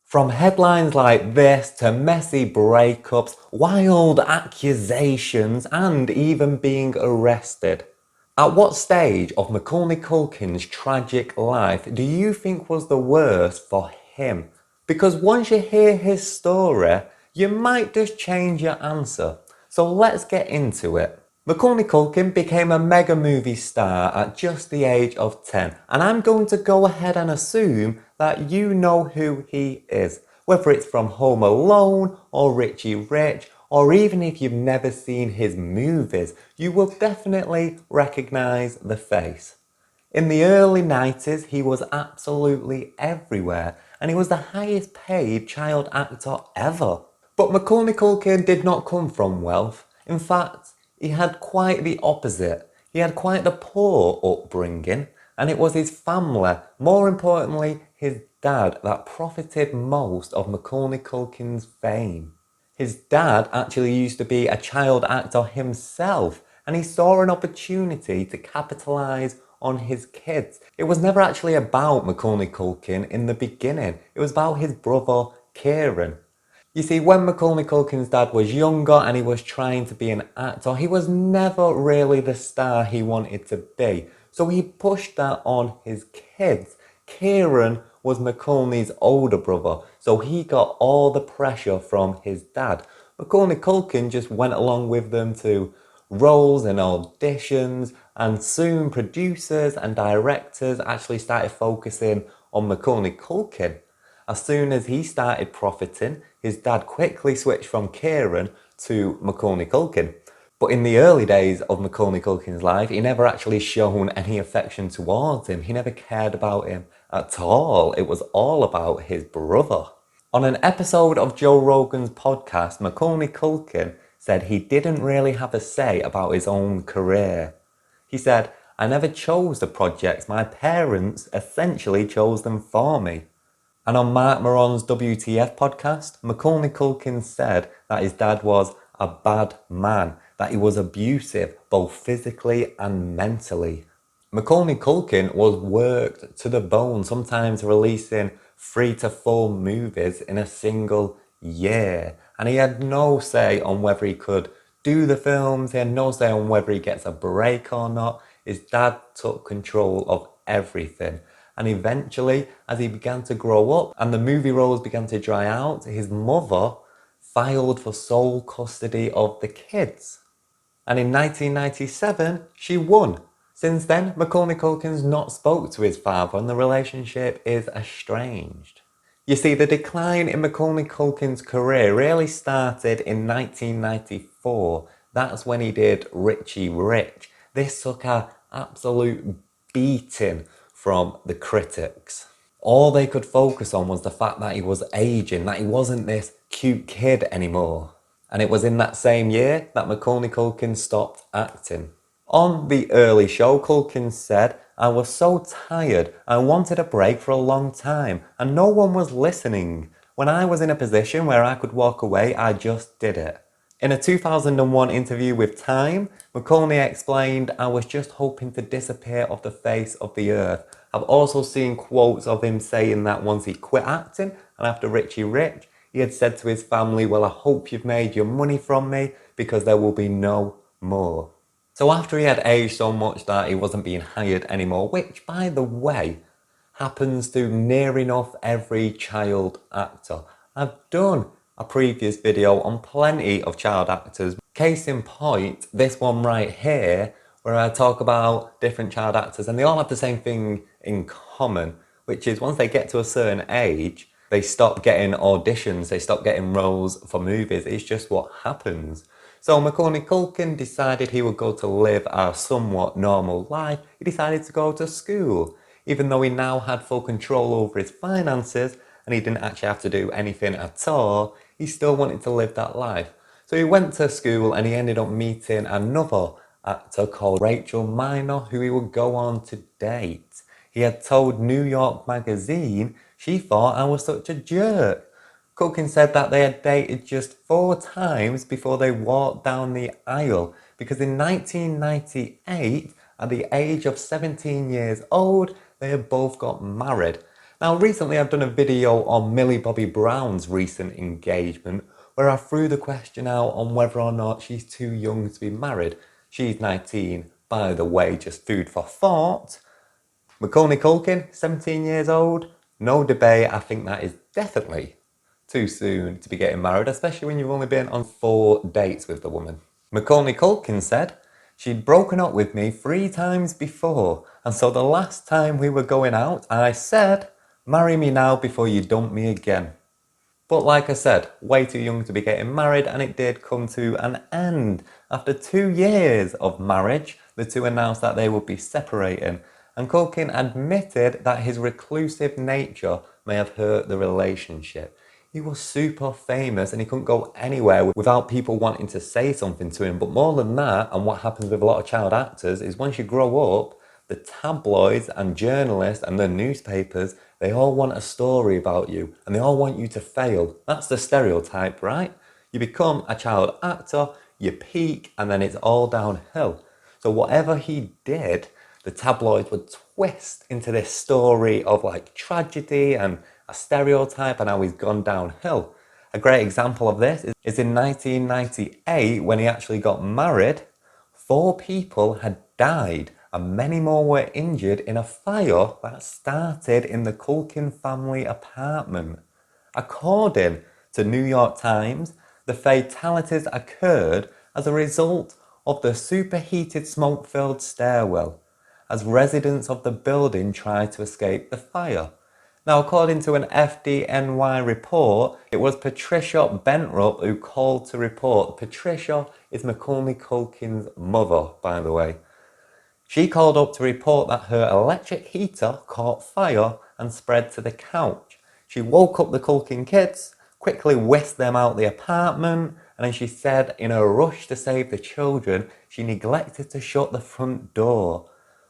From headlines like this to messy breakups, wild accusations, and even being arrested. At what stage of Macaulay Culkin's tragic life do you think was the worst for him? Because once you hear his story, you might just change your answer. So let's get into it. Macaulay Culkin became a mega movie star at just the age of 10, and I'm going to go ahead and assume that you know who he is, whether it's from Home Alone or Richie Rich, or even if you've never seen his movies, you will definitely recognise the face. In the early 90s, he was absolutely everywhere, and he was the highest paid child actor ever. But Macaulay Culkin did not come from wealth. In fact, he had quite the opposite. He had quite the poor upbringing, and it was his family, more importantly his dad, that profited most of Macaulay Culkin's fame. His dad actually used to be a child actor himself, and he saw an opportunity to capitalise on his kids. It was never actually about Macaulay Culkin in the beginning. It was about his brother Kieran. You see, when Macaulay Culkin's dad was younger and he was trying to be an actor, he was never really the star he wanted to be. So he pushed that on his kids. Kieran was Macaulay's older brother, so he got all the pressure from his dad. Macaulay Culkin just went along with them to roles and auditions, and soon producers and directors actually started focusing on Macaulay Culkin. As soon as he started profiting, his dad quickly switched from Kieran to Macaulay Culkin. But in the early days of Macaulay Culkin's life, he never actually shown any affection towards him. He never cared about him at all. It was all about his brother. On an episode of Joe Rogan's podcast, Macaulay Culkin said he didn't really have a say about his own career. He said, "I never chose the projects. My parents essentially chose them for me." And on Mark Maron's WTF podcast, Macaulay Culkin said that his dad was a bad man, that he was abusive both physically and mentally. Macaulay Culkin was worked to the bone, sometimes releasing 3 to 4 movies in a single year. And he had no say on whether he could do the films, he had no say on whether he gets a break or not. His dad took control of everything. And eventually, as he began to grow up and the movie roles began to dry out, his mother filed for sole custody of the kids. And in 1997, she won. Since then, Macaulay Culkin's not spoke to his father and the relationship is estranged. You see, the decline in Macaulay Culkin's career really started in 1994. That's when he did Richie Rich. This took an absolute beating from the critics. All they could focus on was the fact that he was aging, that he wasn't this cute kid anymore. And it was in that same year that Macaulay Culkin stopped acting. On the early show, Culkin said, "I was so tired, I wanted a break for a long time, and no one was listening. When I was in a position where I could walk away, I just did it." In a 2001 interview with Time, Macaulay explained, "I was just hoping to disappear off the face of the earth." I've also seen quotes of him saying that once he quit acting and after Richie Rich, he had said to his family, "Well, I hope you've made your money from me because there will be no more." So after he had aged so much that he wasn't being hired anymore, which by the way, happens to near enough every child actor. I've done a previous video on plenty of child actors. Case in point, this one right here, where I talk about different child actors and they all have the same thing in common, which is once they get to a certain age, they stop getting auditions, they stop getting roles for movies. It's just what happens. So Macaulay Culkin decided he would go to live a somewhat normal life. He decided to go to school. Even though he now had full control over his finances and he didn't actually have to do anything at all, he still wanted to live that life. So he went to school and he ended up meeting another actor called Rachel Minor, who he would go on to date. He had told New York Magazine she thought I was such a jerk. Culkin said that they had dated just 4 times before they walked down the aisle, because in 1998, at the age of 17 years old, they had both got married. Now, recently I've done a video on Millie Bobby Brown's recent engagement where I threw the question out on whether or not she's too young to be married. She's 19, by the way, just food for thought. Macaulay Culkin, 17 years old. No debate, I think that is definitely too soon to be getting married, especially when you've only been on 4 dates with the woman. Macaulay Culkin said, "She'd broken up with me 3 times before, and so the last time we were going out, I said, 'Marry me now before you dump me again.'" But like I said, way too young to be getting married, and it did come to an end. After 2 years of marriage, the two announced that they would be separating, and Culkin admitted that his reclusive nature may have hurt the relationship. He was super famous and he couldn't go anywhere without people wanting to say something to him. But more than that, and what happens with a lot of child actors, is once you grow up, the tabloids and journalists and the newspapers, they all want a story about you and they all want you to fail. That's the stereotype, right? You become a child actor, you peak, and then it's all downhill. So whatever he did, the tabloids would twist into this story of like tragedy and a stereotype and how he's gone downhill. A great example of this is in 1998 when he actually got married. 4 people had died and many more were injured in a fire that started in the Culkin family apartment. According to New York Times, the fatalities occurred as a result of the superheated smoke-filled stairwell, as residents of the building tried to escape the fire. Now, according to an FDNY report, it was Patricia Bentrup who called to report. Patricia is Macaulay Culkin's mother, by the way. She called up to report that her electric heater caught fire and spread to the couch. She woke up the Culkin kids, quickly whisked them out the apartment, and then she said in a rush to save the children, she neglected to shut the front door.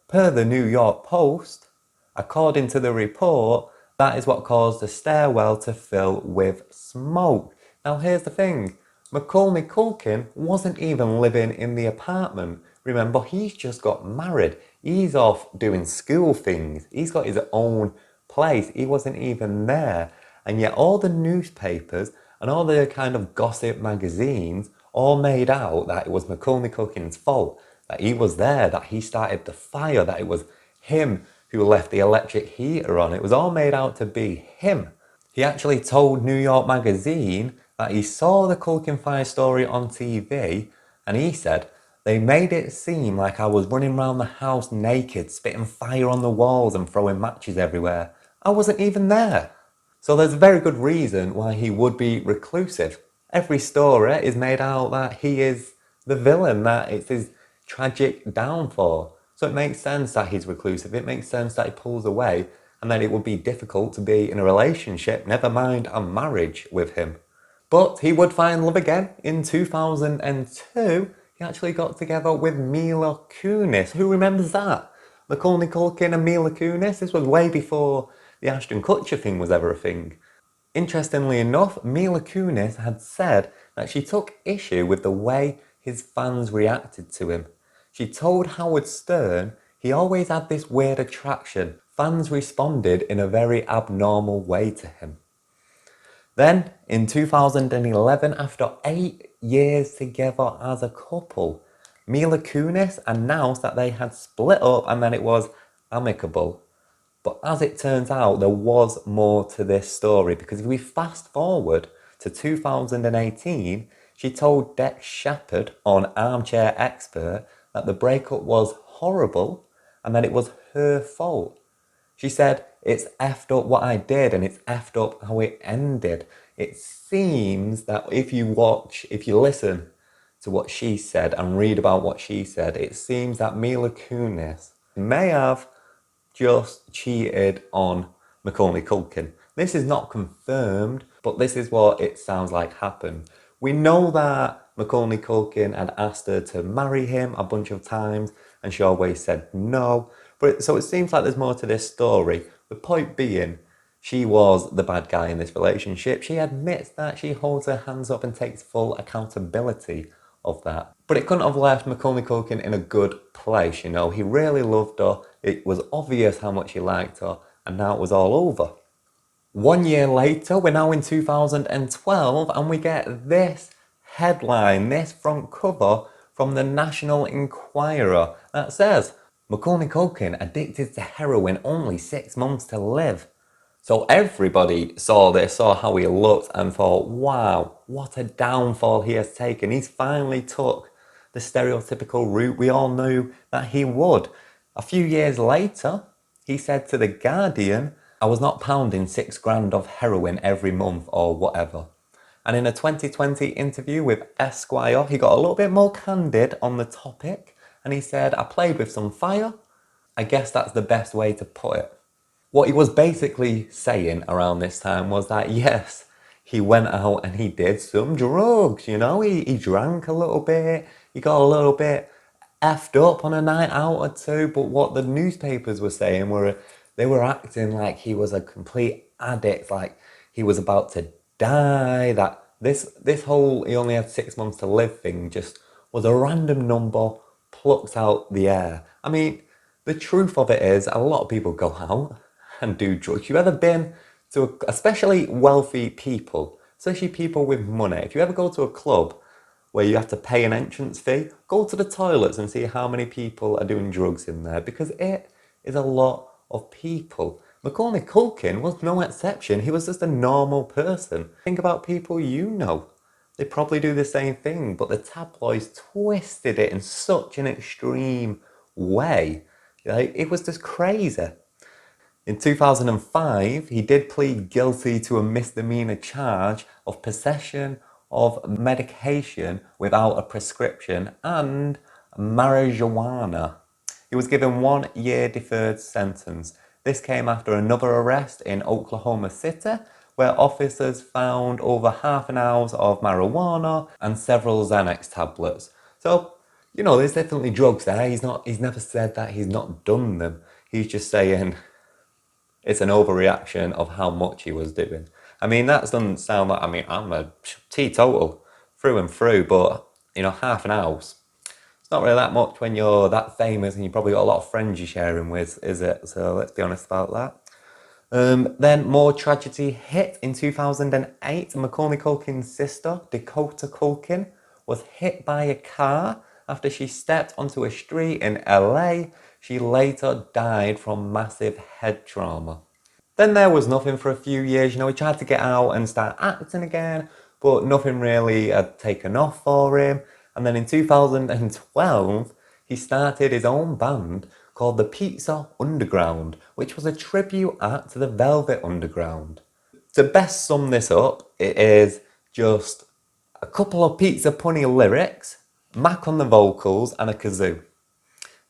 Per the New York Post, according to the report, that is what caused the stairwell to fill with smoke. Now here's the thing, Macaulay Culkin wasn't even living in the apartment. Remember, he's just got married. He's off doing school things. He's got his own place. He wasn't even there. And yet all the newspapers and all the kind of gossip magazines all made out that it was Macaulay Culkin's fault, that he was there, that he started the fire, that it was him who left the electric heater on. It was all made out to be him. He actually told New York Magazine that he saw the Culkin fire story on TV, and he said, "They made it seem like I was running around the house naked, spitting fire on the walls and throwing matches everywhere. I wasn't even there." So there's a very good reason why he would be reclusive. Every story is made out that he is the villain, that it's his tragic downfall. So it makes sense that he's reclusive, it makes sense that he pulls away, and that it would be difficult to be in a relationship, never mind a marriage with him. But he would find love again. In 2002, he actually got together with Mila Kunis. Who remembers that? Macaulay Culkin and Mila Kunis? This was way before the Ashton Kutcher thing was ever a thing. Interestingly enough, Mila Kunis had said that she took issue with the way his fans reacted to him. She told Howard Stern he always had this weird attraction. Fans responded in a very abnormal way to him. Then, in 2011, after 8 years together as a couple, Mila Kunis announced that they had split up and that it was amicable. But as it turns out, there was more to this story, because if we fast forward to 2018, she told Dex Shepard on Armchair Expert that the breakup was horrible and that it was her fault. She said, "It's effed up what I did and it's effed up how it ended." It seems that if you listen to what she said and read about what she said, it seems that Mila Kunis may have just cheated on Macaulay Culkin. This is not confirmed, but this is what it sounds like happened. We know that Macaulay Culkin had asked her to marry him a bunch of times and she always said no. So it seems like there's more to this story. The point being, she was the bad guy in this relationship. She admits that, she holds her hands up and takes full accountability of that. But it couldn't have left Macaulay Culkin in a good place, you know. He really loved her. It was obvious how much he liked her. and now it was all over. 1 year later, we're now in 2012, and we get this headline, this front cover from the National Enquirer that says, Macaulay Culkin addicted to heroin, only 6 months to live. So everybody saw this, saw how he looked, and thought, wow, what a downfall he has taken. He's finally took the stereotypical route we all knew that he would. A few years later, he said to The Guardian, I was not pounding 6 grand of heroin every month or whatever. And in a 2020 interview with Esquire, he got a little bit more candid on the topic, and he said, I played with some fire. I guess that's the best way to put it. What he was basically saying around this time was that, yes, he went out and he did some drugs, you know, he drank a little bit, he got a little bit effed up on a night out or two, but what the newspapers were saying were, they were acting like he was a complete addict, like he was about to die, that this whole he only had 6 months to live thing just was a random number plucked out the air. I mean, the truth of it is, a lot of people go out and do drugs. You've ever been to, especially wealthy people, especially people with money, if you ever go to a club where you have to pay an entrance fee, go to the toilets and see how many people are doing drugs in there, because it is a lot of people. Macaulay Culkin was no exception. He was just a normal person. Think about people you know. They probably do the same thing, but the tabloids twisted it in such an extreme way. Like, it was just crazy. In 2005, he did plead guilty to a misdemeanor charge of possession of medication without a prescription and marijuana. He was given 1 year deferred sentence. This came after another arrest in Oklahoma City, where officers found over half an ounce of marijuana and several Xanax tablets. So, you know, there's definitely drugs there. He's never said that he's not done them. He's just saying it's an overreaction of how much he was doing. I mean, that doesn't sound like, I mean, I'm a teetotal through and through, but, you know, half an ounce. It's not really that much when you're that famous and you've probably got a lot of friends you're sharing with, is it? So let's be honest about that. Then more tragedy hit in 2008. Macaulay Culkin's sister, Dakota Culkin, was hit by a car after she stepped onto a street in LA. She later died from massive head trauma. Then there was nothing for a few years. You know, he tried to get out and start acting again, but nothing really had taken off for him. And then in 2012, he started his own band called the Pizza Underground, which was a tribute act to the Velvet Underground. To best sum this up, it is just a couple of pizza punny lyrics, Mac on the vocals, and a kazoo.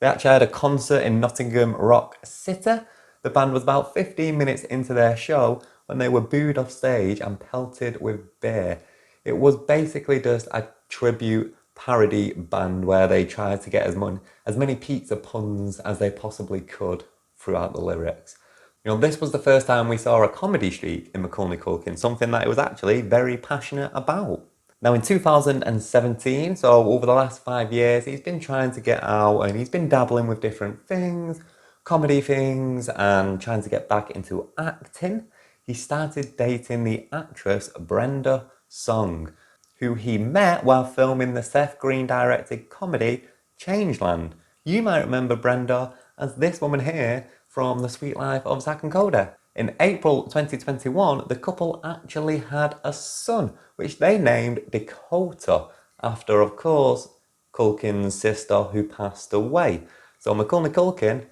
They actually had a concert in Nottingham Rock City. The band was about 15 minutes into their show when they were booed off stage and pelted with beer. It was basically just a tribute parody band where they tried to get as many pizza puns as they possibly could throughout the lyrics. You know, this was the first time we saw a comedy streak in Macaulay Culkin, something that he was actually very passionate about. Now in 2017, so over the last 5 years, he's been trying to get out and he's been dabbling with different things, comedy things, and trying to get back into acting. He started dating the actress Brenda Song, who he met while filming the Seth Green directed comedy Changeland. You might remember Brenda as this woman here from The Sweet Life of Zack and Cody. In April 2021, the couple actually had a son, which they named Dakota, after, of course, Culkin's sister who passed away. So Macaulay Culkin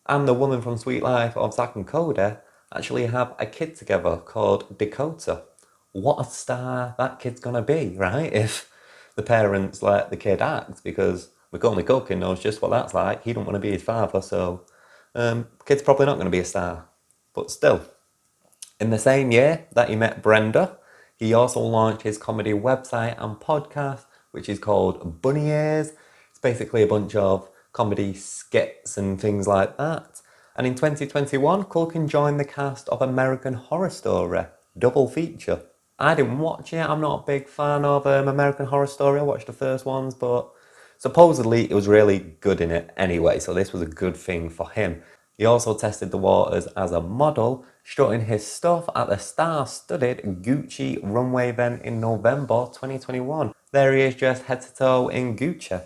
and the woman from Sweet Life of Zack and Cody actually have a kid together called Dakota. What a star that kid's gonna be, right? If the parents let the kid act, because Macaulay Culkin knows just what that's like. He don't want to be his father, so kid's probably not going to be a star. But still, in the same year that he met Brenda, he also launched his comedy website and podcast, which is called Bunny Ears. It's basically a bunch of comedy skits and things like that. And in 2021, Culkin joined the cast of American Horror Story, double feature. I didn't watch it. I'm not a big fan of American Horror Story. I watched the first ones, but supposedly it was really good in it anyway, so this was a good thing for him. He also tested the waters as a model, strutting his stuff at the star-studded Gucci runway event in November 2021. There he is, dressed head to toe in Gucci.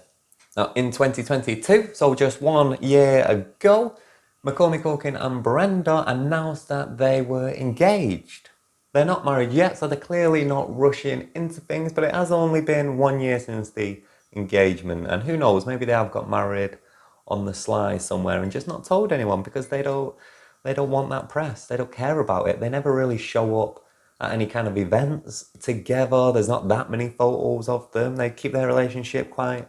Now, in 2022, so just 1 year ago, Macaulay Culkin and Brenda announced that they were engaged. They're not married yet, so they're clearly not rushing into things, but it has only been 1 year since the engagement, and who knows, maybe they have got married on the sly somewhere and just not told anyone because they don't want that press. They don't care about it. They never really show up at any kind of events together. There's not that many photos of them. They keep their relationship quite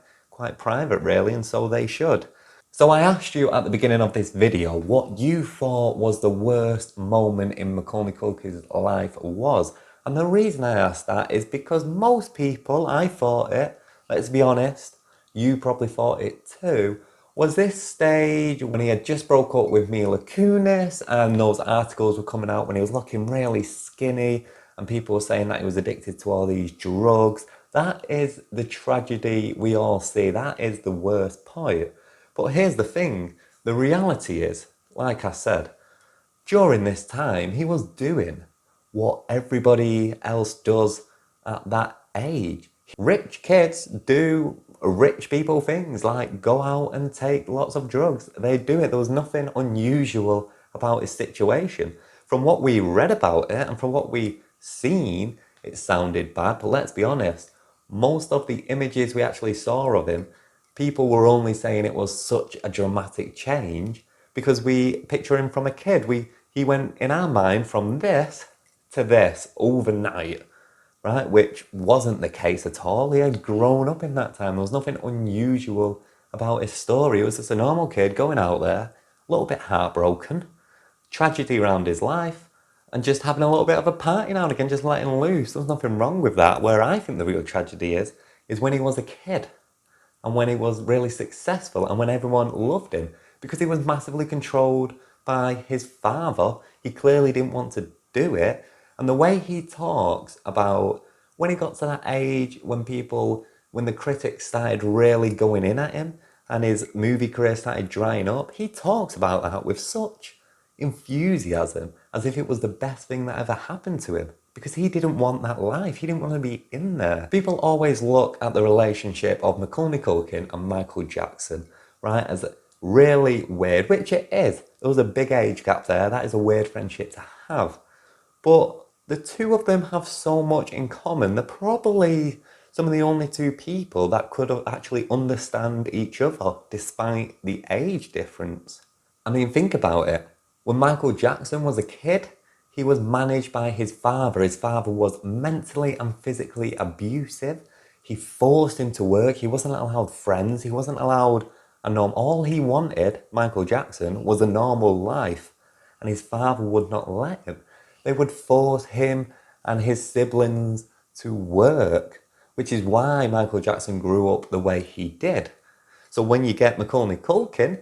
private, really, and so they should. So I asked you at the beginning of this video what you thought was the worst moment in Macaulay Culkin's life was. And the reason I asked that is because most people, I thought it, let's be honest, you probably thought it too, was this stage when he had just broke up with Mila Kunis and those articles were coming out when he was looking really skinny and people were saying that he was addicted to all these drugs. That is the tragedy we all see. That is the worst point. But here's the thing, the reality is, like I said, during this time he was doing what everybody else does at that age. Rich kids do rich people things like go out and take lots of drugs. They do it. There was nothing unusual about his situation. From what we read about it and from what we seen, it sounded bad, but let's be honest, most of the images we actually saw of him, people were only saying it was such a dramatic change because we picture him from a kid. He went in our mind from this to this overnight, right? Which wasn't the case at all. He had grown up in that time. There was nothing unusual about his story. It was just a normal kid going out there, a little bit heartbroken, tragedy around his life, and just having a little bit of a party now and again, just letting loose. There's nothing wrong with that. Where I think the real tragedy is when he was a kid and when he was really successful and when everyone loved him because he was massively controlled by his father. He clearly didn't want to do it. And the way he talks about when he got to that age when the critics started really going in at him and his movie career started drying up, he talks about that with such enthusiasm as if it was the best thing that ever happened to him because he didn't want that life. He didn't want to be in there. People always look at the relationship of Macaulay Culkin and Michael Jackson, right, as really weird, which it is. There was a big age gap there. That is a weird friendship to have. But the two of them have so much in common. They're probably some of the only two people that could actually understand each other despite the age difference. I mean, think about it. When Michael Jackson was a kid, he was managed by his father. His father was mentally and physically abusive. He forced him to work. He wasn't allowed friends. He wasn't allowed a norm. All he wanted, Michael Jackson, was a normal life. And his father would not let him. They would force him and his siblings to work, which is why Michael Jackson grew up the way he did. So when you get Macaulay Culkin,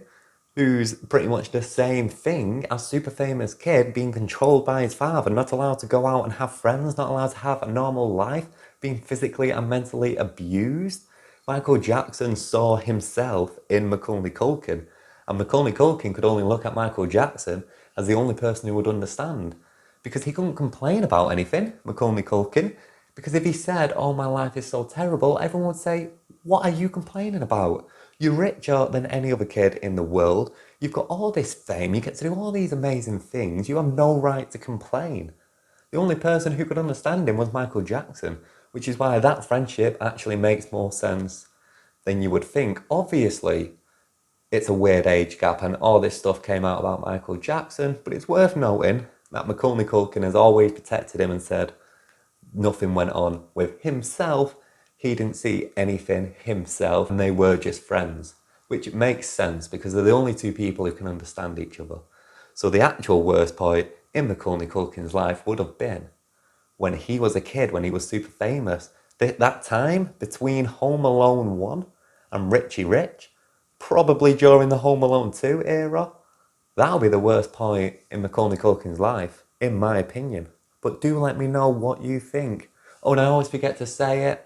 who's pretty much the same thing as super famous kid being controlled by his father, not allowed to go out and have friends, not allowed to have a normal life, being physically and mentally abused. Michael Jackson saw himself in Macaulay Culkin, and Macaulay Culkin could only look at Michael Jackson as the only person who would understand. Because he couldn't complain about anything, Macaulay Culkin, because if he said, oh, my life is so terrible, everyone would say, what are you complaining about? You're richer than any other kid in the world. You've got all this fame. You get to do all these amazing things. You have no right to complain. The only person who could understand him was Michael Jackson, which is why that friendship actually makes more sense than you would think. Obviously, it's a weird age gap and all this stuff came out about Michael Jackson, but it's worth noting that Macaulay Culkin has always protected him and said nothing went on with himself. He didn't see anything himself and they were just friends, which makes sense because they're the only two people who can understand each other. So the actual worst point in Macaulay Culkin's life would have been when he was a kid, when he was super famous. That time between Home Alone 1 and Richie Rich, probably during the Home Alone 2 era, that'll be the worst point in Macaulay Culkin's life, in my opinion. But do let me know what you think. Oh, and I always forget to say it,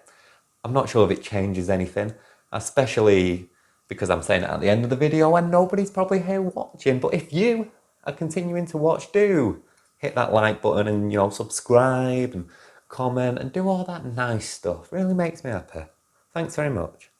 I'm not sure if it changes anything, especially because I'm saying it at the end of the video and nobody's probably here watching. But if you are continuing to watch, do hit that like button and, subscribe and comment and do all that nice stuff. Really makes me happy. Thanks very much.